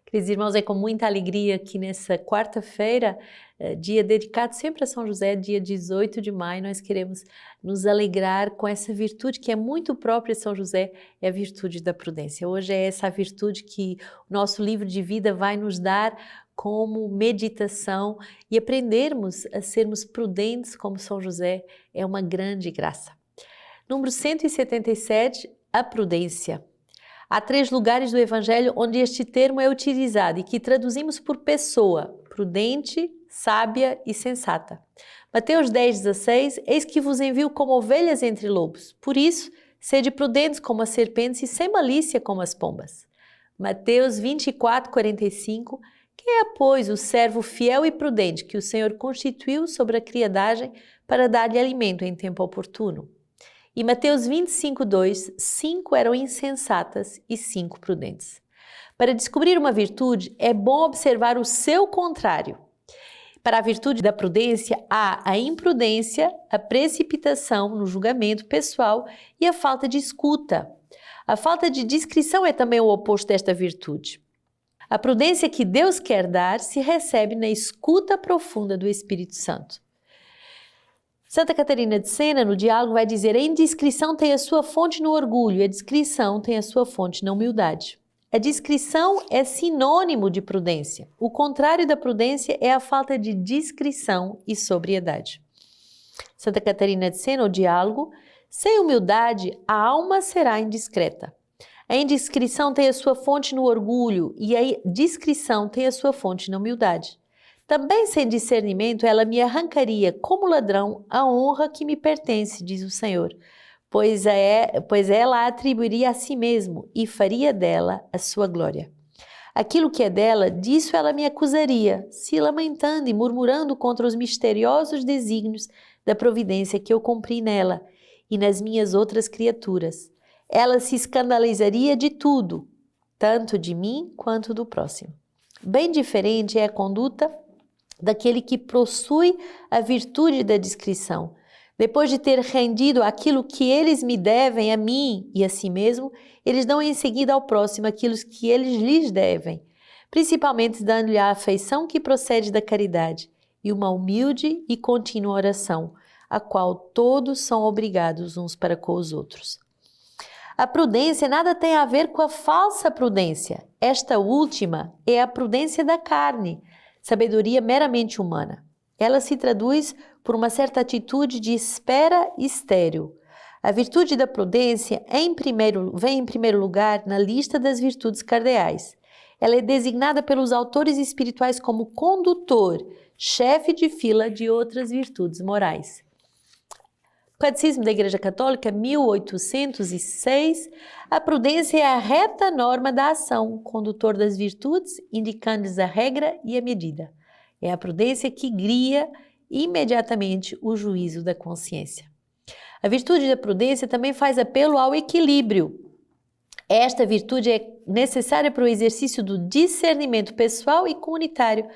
Queridos irmãos, é com muita alegria que nessa quarta-feira, dia dedicado sempre a São José, dia 18 de maio, nós queremos nos alegrar com essa virtude que é muito própria de São José, é a virtude da prudência. Hoje é essa virtude que o nosso livro de vida vai nos dar como meditação e aprendermos a sermos prudentes como São José é uma grande graça. Número 177, a prudência. Há 3 lugares do Evangelho onde este termo é utilizado e que traduzimos por pessoa, prudente, sábia e sensata. Mateus 10,16, eis que vos envio como ovelhas entre lobos. Por isso, sede prudentes como as serpentes e sem malícia como as pombas. Mateus 24,45, quem é, pois, o servo fiel e prudente que o Senhor constituiu sobre a criadagem para dar-lhe alimento em tempo oportuno? E Mateus 25,2, 5 eram insensatas e 5 prudentes. Para descobrir uma virtude, é bom observar o seu contrário. Para a virtude da prudência, há a imprudência, a precipitação no julgamento pessoal e a falta de escuta. A falta de discrição é também o oposto desta virtude. A prudência que Deus quer dar se recebe na escuta profunda do Espírito Santo. Santa Catarina de Sena, no diálogo, vai dizer: a indiscrição tem a sua fonte no orgulho, a discrição tem a sua fonte na humildade. A discrição é sinônimo de prudência. O contrário da prudência é a falta de discrição e sobriedade. Santa Catarina de Sena, o diálogo: sem humildade, a alma será indiscreta. A indiscrição tem a sua fonte no orgulho e a discrição tem a sua fonte na humildade. Também sem discernimento, ela me arrancaria como ladrão a honra que me pertence, diz o Senhor, pois ela a atribuiria a si mesmo e faria dela a sua glória. Aquilo que é dela, disso ela me acusaria, se lamentando e murmurando contra os misteriosos desígnios da providência que eu cumpri nela e nas minhas outras criaturas. Ela se escandalizaria de tudo, tanto de mim quanto do próximo. Bem diferente é a conduta daquele que possui a virtude da discrição. Depois de ter rendido aquilo que eles me devem a mim e a si mesmo, eles dão em seguida ao próximo aquilo que eles lhes devem, principalmente dando-lhe a afeição que procede da caridade e uma humilde e contínua oração, a qual todos são obrigados uns para com os outros. A prudência nada tem a ver com a falsa prudência. Esta última é a prudência da carne, sabedoria meramente humana. Ela se traduz por uma certa atitude de espera estéril. A virtude da prudência vem em primeiro lugar na lista das virtudes cardeais. Ela é designada pelos autores espirituais como condutor, chefe de fila de outras virtudes morais. Catecismo da Igreja Católica, 1806, a prudência é a reta norma da ação, condutor das virtudes, indicando-lhes a regra e a medida. É a prudência que guia imediatamente o juízo da consciência. A virtude da prudência também faz apelo ao equilíbrio. Esta virtude é necessária para o exercício do discernimento pessoal e comunitário,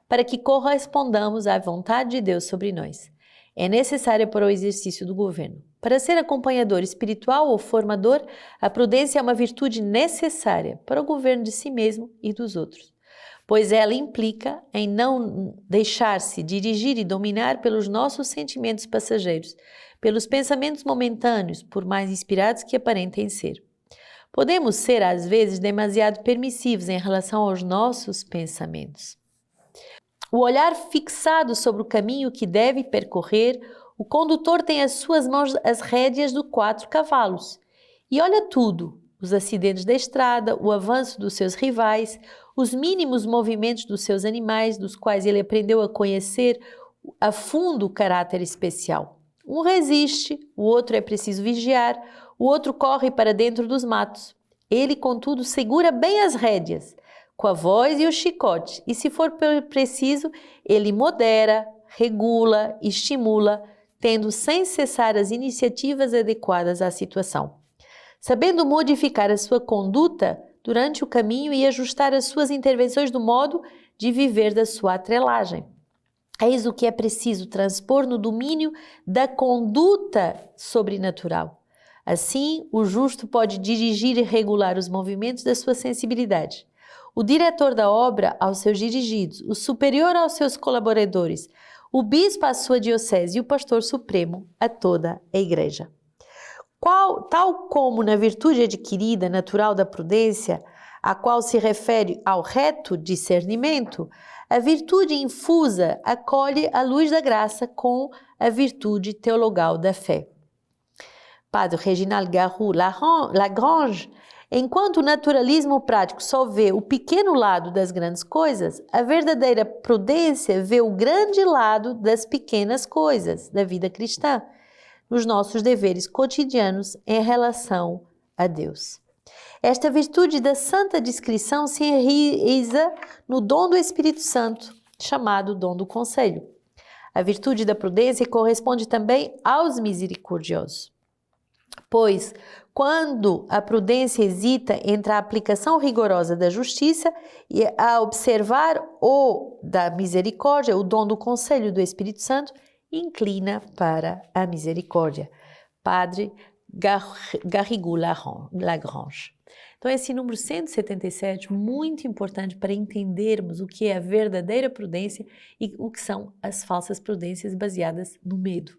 para que correspondamos à vontade de Deus sobre nós. É necessária para o exercício do governo. Para ser acompanhador espiritual ou formador, a prudência é uma virtude necessária para o governo de si mesmo e dos outros, pois ela implica em não deixar-se dirigir e dominar pelos nossos sentimentos passageiros, pelos pensamentos momentâneos, por mais inspirados que aparentem ser. Podemos ser, às vezes, demasiado permissivos em relação aos nossos pensamentos. O olhar fixado sobre o caminho que deve percorrer, o condutor tem às suas mãos as rédeas dos 4 cavalos e olha tudo, os acidentes da estrada, o avanço dos seus rivais, os mínimos movimentos dos seus animais, dos quais ele aprendeu a conhecer a fundo o caráter especial. Um resiste, o outro é preciso vigiar, o outro corre para dentro dos matos. Ele, contudo, segura bem as rédeas, com a voz e o chicote, e se for preciso, ele modera, regula, estimula, tendo sem cessar as iniciativas adequadas à situação. Sabendo modificar a sua conduta durante o caminho e ajustar as suas intervenções do modo de viver da sua atrelagem. Eis o que é preciso transpor no domínio da conduta sobrenatural. Assim, o justo pode dirigir e regular os movimentos da sua sensibilidade. o diretor da obra aos seus dirigidos, o superior aos seus colaboradores, o bispo à sua diocese e o pastor supremo a toda a igreja. Tal como na virtude adquirida, natural da prudência, a qual se refere ao reto discernimento, a virtude infusa acolhe a luz da graça com a virtude teologal da fé. Padre Reginald Garou-Lagrange, enquanto o naturalismo prático só vê o pequeno lado das grandes coisas, a verdadeira prudência vê o grande lado das pequenas coisas da vida cristã, nos nossos deveres cotidianos em relação a Deus. Esta virtude da santa discrição se enraiza no dom do Espírito Santo, chamado dom do conselho. A virtude da prudência corresponde também aos misericordiosos. Pois, quando a prudência hesita entre a aplicação rigorosa da justiça e a observar o da misericórdia, o dom do conselho do Espírito Santo, inclina para a misericórdia. Padre Garrigou-Lagrange. Então, esse número 177, muito importante para entendermos o que é a verdadeira prudência e o que são as falsas prudências baseadas no medo.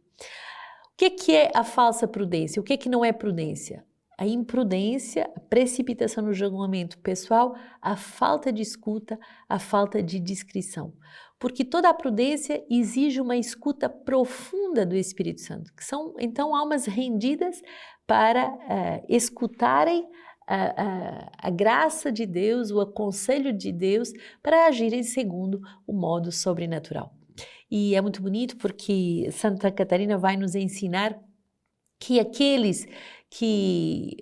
O que é a falsa prudência? O que não é prudência? A imprudência, a precipitação no julgamento pessoal, a falta de escuta, a falta de discrição. Porque toda a prudência exige uma escuta profunda do Espírito Santo, que são então almas rendidas para escutarem a graça de Deus, o aconselho de Deus, para agirem segundo o modo sobrenatural. E é muito bonito porque Santa Catarina vai nos ensinar que aqueles que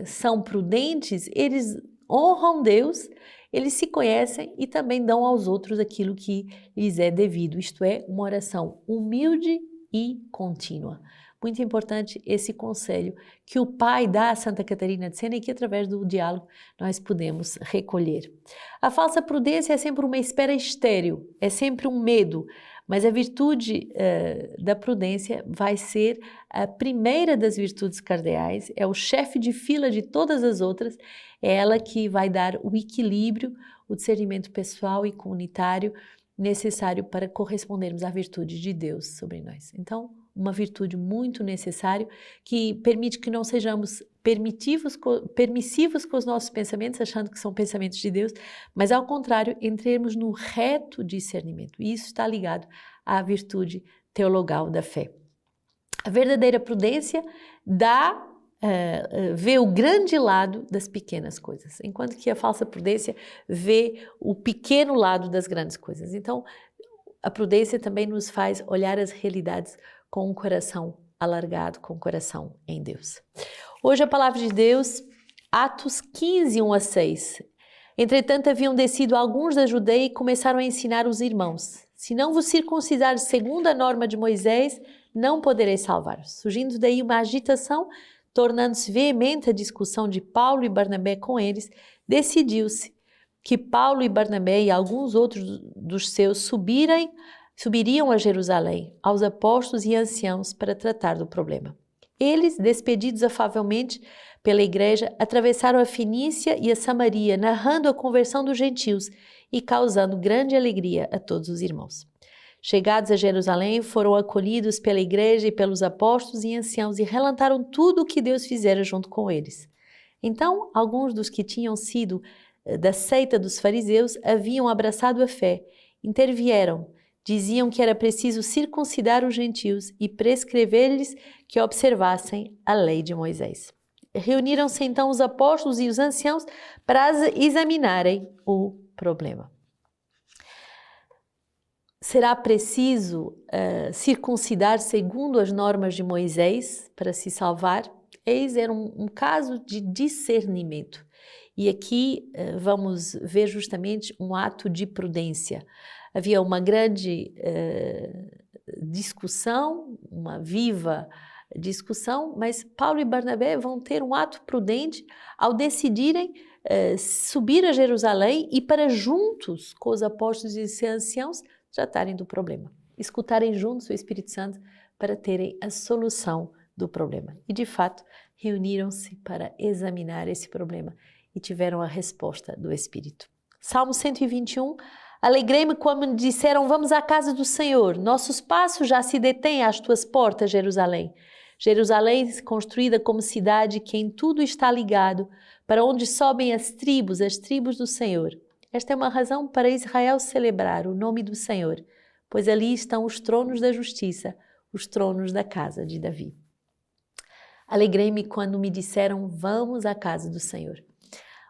são prudentes, eles honram Deus, eles se conhecem e também dão aos outros aquilo que lhes é devido, isto é, uma oração humilde e contínua. Muito importante esse conselho que o Pai dá a Santa Catarina de Sena e que através do diálogo nós podemos recolher. A falsa prudência é sempre uma espera estéril, é sempre um medo, mas a virtude da prudência vai ser a primeira das virtudes cardeais, é o chefe de fila de todas as outras, é ela que vai dar o equilíbrio, o discernimento pessoal e comunitário necessário para correspondermos à virtude de Deus sobre nós. Então, uma virtude muito necessária que permite que não sejamos permissivos com os nossos pensamentos, achando que são pensamentos de Deus, mas ao contrário, entremos no reto discernimento. E isso está ligado à virtude teologal da fé. A verdadeira prudência vê o grande lado das pequenas coisas, enquanto que a falsa prudência vê o pequeno lado das grandes coisas. Então, a prudência também nos faz olhar as realidades com um coração alargado, com o coração em Deus. Hoje a palavra de Deus, Atos 15, 1-6. Entretanto, haviam descido alguns da Judeia e começaram a ensinar os irmãos: se não vos circuncidares segundo a norma de Moisés, não podereis salvar-vos. Surgindo daí uma agitação, tornando-se veemente a discussão de Paulo e Barnabé com eles, decidiu-se que Paulo e Barnabé e alguns outros dos seus subiriam a Jerusalém, aos apóstolos e anciãos, para tratar do problema. Eles, despedidos afavelmente pela igreja, atravessaram a Fenícia e a Samaria, narrando a conversão dos gentios e causando grande alegria a todos os irmãos. Chegados a Jerusalém, foram acolhidos pela igreja e pelos apóstolos e anciãos e relataram tudo o que Deus fizera junto com eles. Então, alguns dos que tinham sido da seita dos fariseus haviam abraçado a fé, intervieram, diziam que era preciso circuncidar os gentios e prescrever-lhes que observassem a lei de Moisés. Reuniram-se então os apóstolos e os anciãos para examinarem o problema. Será preciso circuncidar segundo as normas de Moisés para se salvar? Eis era um caso de discernimento. E aqui vamos ver justamente um ato de prudência. Havia uma grande discussão, uma viva discussão, mas Paulo e Barnabé vão ter um ato prudente ao decidirem subir a Jerusalém e para juntos com os apóstolos e os anciãos tratarem do problema, escutarem juntos o Espírito Santo para terem a solução do problema. E de fato reuniram-se para examinar esse problema e tiveram a resposta do Espírito. Salmo 121, alegrei-me quando me disseram, vamos à casa do Senhor. Nossos passos já se detêm às tuas portas, Jerusalém. Jerusalém, construída como cidade que em tudo está ligado, para onde sobem as tribos do Senhor. Esta é uma razão para Israel celebrar o nome do Senhor, pois ali estão os tronos da justiça, os tronos da casa de Davi. Alegrei-me quando me disseram, vamos à casa do Senhor.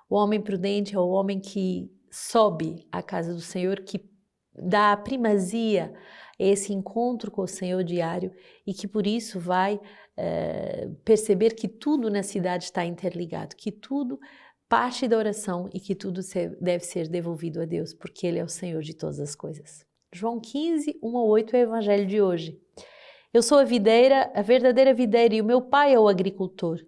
O homem prudente é o homem que sobe à casa do Senhor, que dá primazia a esse encontro com o Senhor diário e que por isso vai perceber que tudo na cidade está interligado, que tudo parte da oração e que tudo deve ser devolvido a Deus, porque Ele é o Senhor de todas as coisas. João 15, 1-8 é o evangelho de hoje. Eu sou a videira, a verdadeira videira, e o meu pai é o agricultor.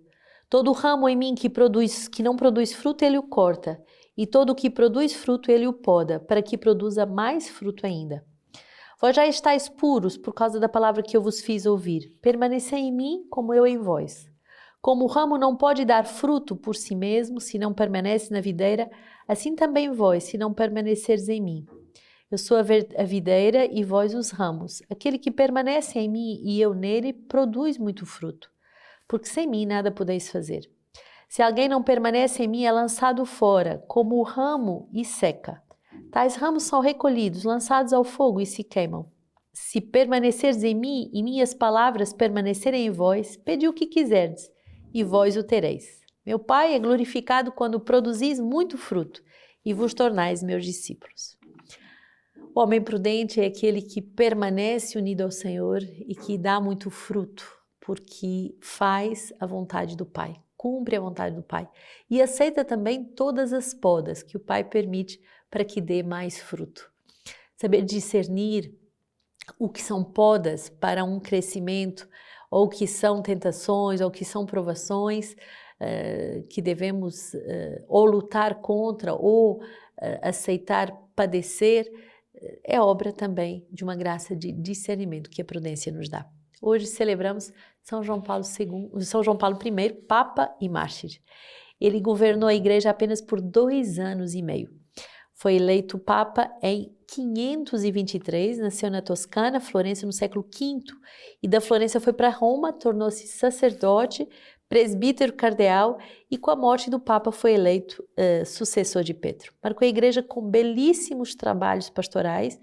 Todo ramo em mim que não produz fruto, ele o corta, e todo o que produz fruto, ele o poda, para que produza mais fruto ainda. Vós já estáis puros por causa da palavra que eu vos fiz ouvir. Permanecei em mim, como eu em vós. Como o ramo não pode dar fruto por si mesmo, se não permanece na videira, assim também vós, se não permaneceres em mim. Eu sou a videira e vós os ramos. Aquele que permanece em mim e eu nele, produz muito fruto, porque sem mim nada podeis fazer. Se alguém não permanece em mim, é lançado fora, como o ramo, e seca. Tais ramos são recolhidos, lançados ao fogo e se queimam. Se permanecerdes em mim e minhas palavras permanecerem em vós, pedi o que quiserdes, e vós o tereis. Meu Pai é glorificado quando produzis muito fruto, e vos tornais meus discípulos. O homem prudente é aquele que permanece unido ao Senhor e que dá muito fruto, porque faz a vontade do Pai, cumpre a vontade do Pai e aceita também todas as podas que o Pai permite para que dê mais fruto. Saber discernir o que são podas para um crescimento, ou o que são tentações, ou o que são provações que devemos ou lutar contra ou aceitar padecer, é obra também de uma graça de discernimento que a prudência nos dá. Hoje celebramos São João Paulo I, Papa e Mártir. Ele governou a Igreja apenas por 2 anos e meio. Foi eleito Papa em 523, nasceu na Toscana, Florença, no século V, e da Florença foi para Roma, tornou-se sacerdote, presbítero cardeal e com a morte do Papa foi eleito sucessor de Pedro. Marcou a Igreja com belíssimos trabalhos pastorais,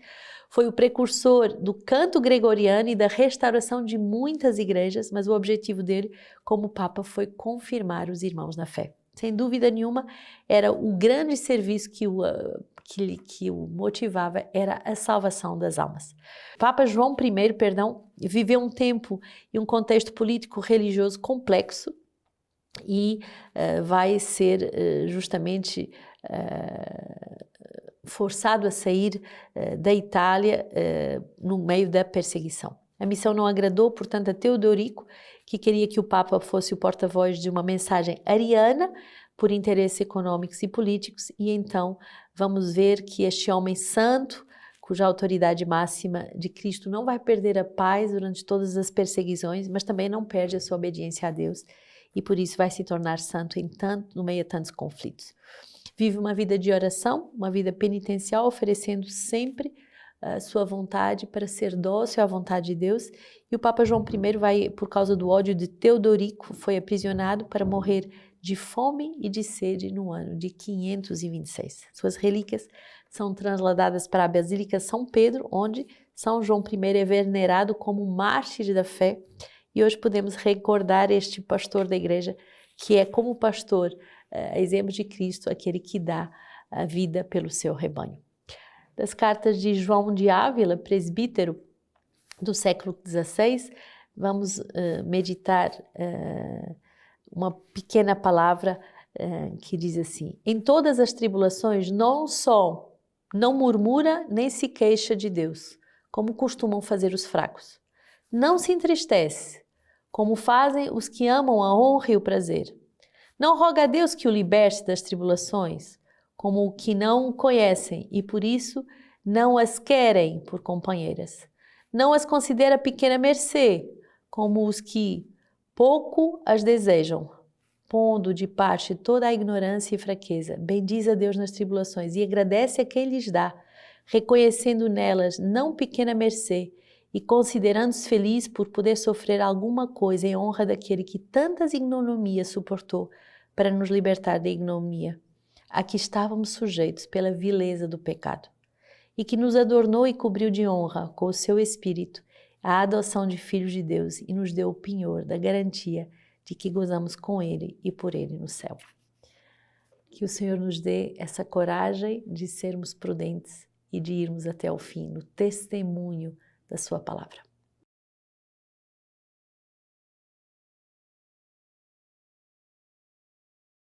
foi o precursor do canto gregoriano e da restauração de muitas igrejas, mas o objetivo dele como Papa foi confirmar os irmãos na fé. Sem dúvida nenhuma, era o grande serviço que o motivava, era a salvação das almas. Papa João I, viveu um tempo e um contexto político-religioso complexo e vai ser justamente forçado a sair da Itália no meio da perseguição. A missão não agradou, portanto, a Teodorico, que queria que o Papa fosse o porta-voz de uma mensagem ariana por interesses econômicos e políticos, e então vamos ver que este homem santo, cuja autoridade máxima de Cristo não vai perder a paz durante todas as perseguições, mas também não perde a sua obediência a Deus, e por isso vai se tornar santo no meio a tantos conflitos. Vive uma vida de oração, uma vida penitencial, oferecendo sempre a sua vontade para ser dócil à vontade de Deus, e o Papa João I vai, por causa do ódio de Teodorico, foi aprisionado para morrer de fome e de sede no ano de 526. Suas relíquias são transladadas para a Basílica São Pedro, onde São João I é venerado como mártir da fé, e hoje podemos recordar este pastor da igreja, que é como pastor, exemplo de Cristo, aquele que dá a vida pelo seu rebanho. Das cartas de João de Ávila, presbítero do século XVI, vamos meditar uma pequena palavra que diz assim: em todas as tribulações não murmura nem se queixa de Deus, como costumam fazer os fracos. Não se entristece, como fazem os que amam a honra e o prazer. Não roga a Deus que o liberte das tribulações, como o que não conhecem e por isso não as querem por companheiras. Não as considera pequena mercê, como os que pouco as desejam. pondo de parte toda a ignorância e fraqueza. Bendiz a Deus nas tribulações e agradece a quem lhes dá, reconhecendo nelas não pequena mercê e considerando-se feliz por poder sofrer alguma coisa em honra daquele que tantas ignominias suportou para nos libertar da ignomia, a que estávamos sujeitos pela vileza do pecado, e que nos adornou e cobriu de honra com o seu Espírito, a adoção de filhos de Deus, e nos deu o penhor da garantia de que gozamos com Ele e por Ele no céu. Que o Senhor nos dê essa coragem de sermos prudentes e de irmos até o fim no testemunho da sua palavra.